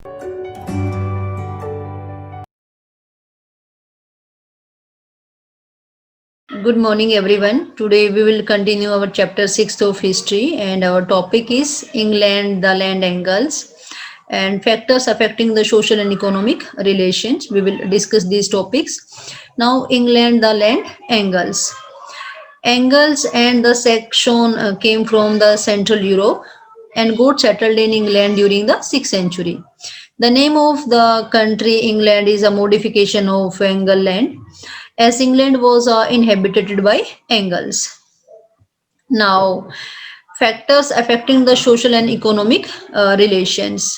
Good morning, everyone. Today we will continue our chapter 6 of history, and our topic is England, the land angles, and factors affecting the social and economic relations. We will discuss these topics. Now, England, the land angles. Angles and the Saxon came from the Central Europe and got settled in England during the 6th century. The name of the country England is a modification of Angle land, as England was inhabited by Angles. Now, factors affecting the social and economic relations.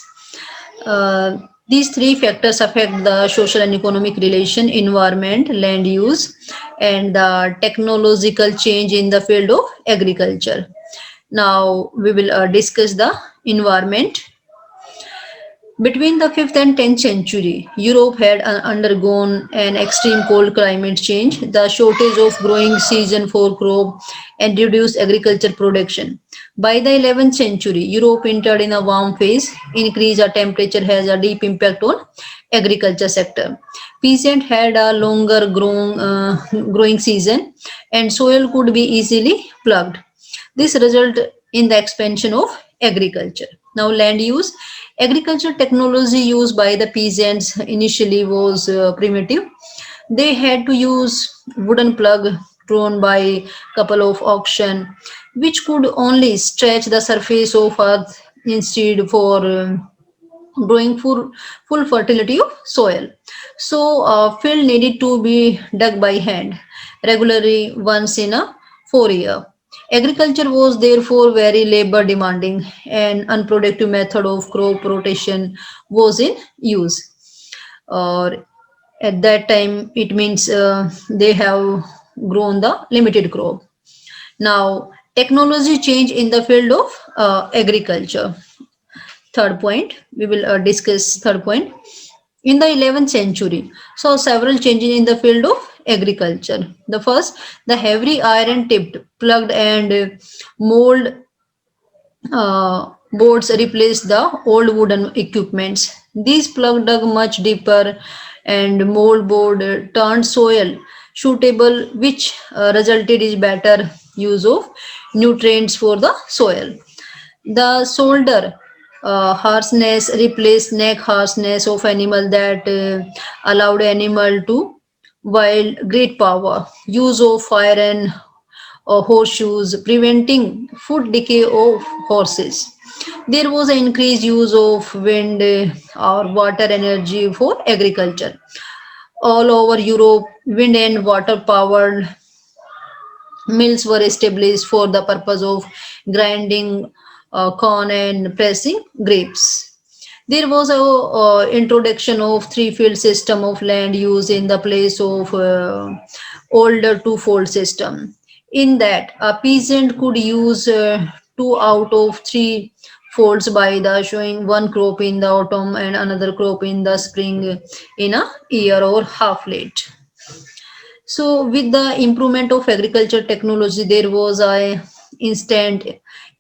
Uh, these three factors affect the social and economic relation, environment, land use, and the technological change in the field of agriculture. Now, we will discuss the environment. Between the 5th and 10th century, Europe had undergone an extreme cold climate change, the shortage of growing season for crop, and reduced agriculture production. By the 11th century, Europe entered in a warm phase. Increase of temperature has a deep impact on agriculture sector. Peasant had a longer growing season, and soil could be easily plugged. This resulted in the expansion of agriculture. Now, land use. Agriculture technology used by the peasants initially was primitive. They had to use wooden plug drawn by couple of oxen, which could only stretch the surface of earth instead for growing full fertility of soil. So, field needed to be dug by hand regularly once in a 4 year. Agriculture was therefore very labor demanding, and unproductive method of crop rotation was in use. Or at that time, it means they have grown the limited crop. Now, technology change in the field of agriculture. Third point, we will discuss third point. In the 11th century, saw several changes in the field of agriculture. The first, the heavy iron tipped, plugged and mold boards replaced the old wooden equipments. These plug dug much deeper and mold board turned soil suitable, which resulted in better use of nutrients for the soil. The shoulder harshness replaced neck harshness of animal that allowed animal to wield great power. Use of fire and horseshoes preventing foot decay of horses. There was an increased use of wind or water energy for agriculture. All over Europe, wind and water powered mills were established for the purpose of grinding corn and pressing grapes. There was a introduction of three-field system of land use in the place of older two-fold system. In that, a peasant could use two out of three folds by the showing one crop in the autumn and another crop in the spring in a year or half late. So, with the improvement of agriculture technology, there was a instant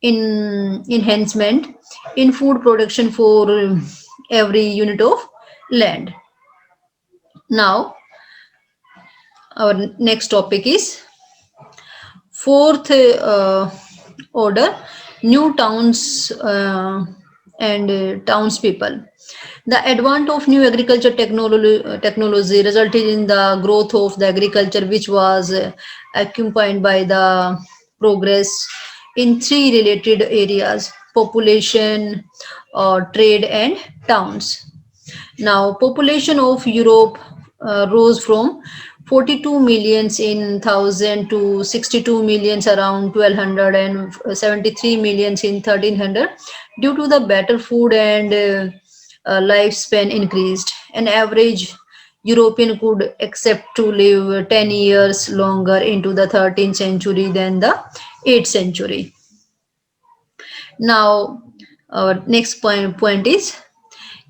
enhancement in food production for every unit of land. Now, our next topic is fourth order new towns and townspeople. The advent of new agriculture technology resulted in the growth of the agriculture, which was accompanied by the progress in three related areas: population, trade, and towns. Now, population of Europe rose from 42 millions in 1000 to 62 millions around 1200 and 73 millions in 1300 due to the better food and lifespan increased. An average European could accept to live 10 years longer into the 13th century than the 8th century. Now, our next point is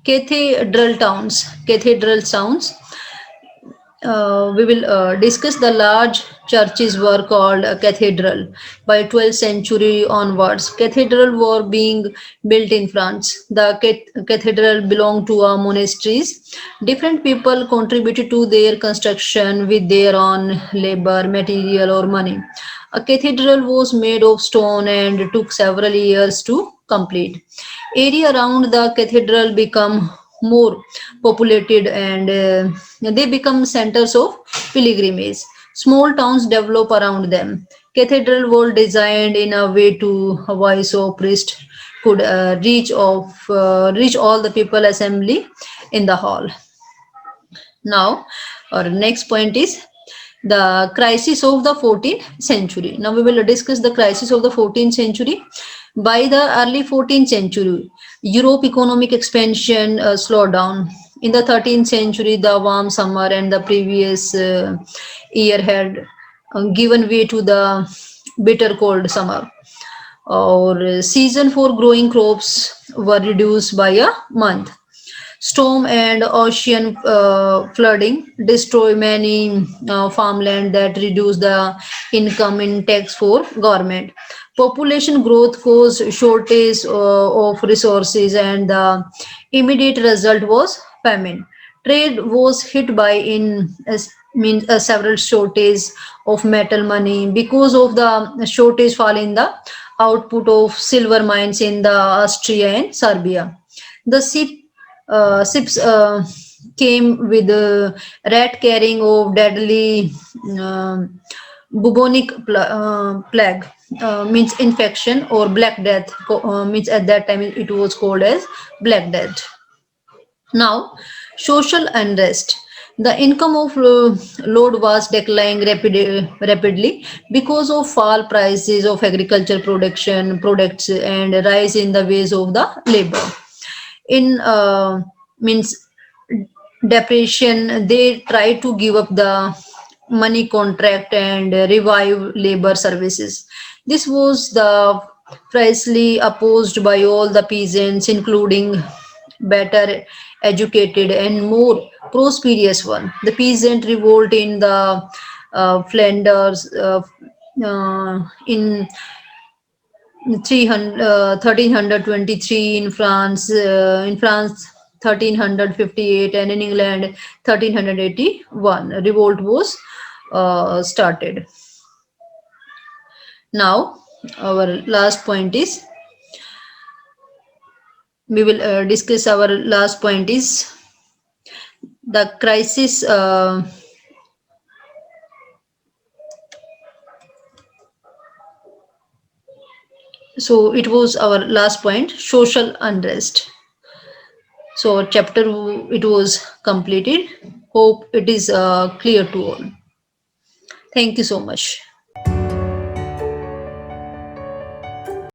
cathedral towns. we will discuss the large churches were called a cathedral by 12th century onwards. Cathedral were being built in France. The cathedral belonged to monasteries. Different people contributed to their construction with their own labor, material, or money. A cathedral was made of stone and took several years to complete. Area around the cathedral become more populated and they become centers of pilgrimage. Small towns develop around them. Cathedral were designed in a way to Hawaii so priest could reach all the people assembly in the hall. Now, our next point is the crisis of the 14th century. Now we will discuss the crisis of the 14th century. By the early 14th century, Europe economic expansion slowed down. In the 13th century, the warm summer and the previous year had given way to the bitter cold summer. Or season for growing crops were reduced by a month. Storm and ocean flooding destroy many farmland that reduce the income in tax for government. Population growth caused shortage of resources, and the immediate result was famine. Trade was hit by several shortage of metal money because of the shortage fall in the output of silver mines in the Austria and Serbia. The ships came with a rat carrying of deadly bubonic plague, means infection, or black death, means at that time it was called as black death. Now, social unrest. The income of load was declining rapidly because of fall prices of agriculture production products and rise in the wages of the labor. In means depression, they try to give up the money contract and revive labor services. This was the fiercely opposed by all the peasants, including better educated and more prosperous one. The peasant revolt in the Flanders in 1323, in France 1358, and in England 1381 revolt was started. Now our last point is, we will discuss our last point is the crisis. So it was our last point, social unrest. So chapter it was completed. Hope it is clear to all. Thank you so much.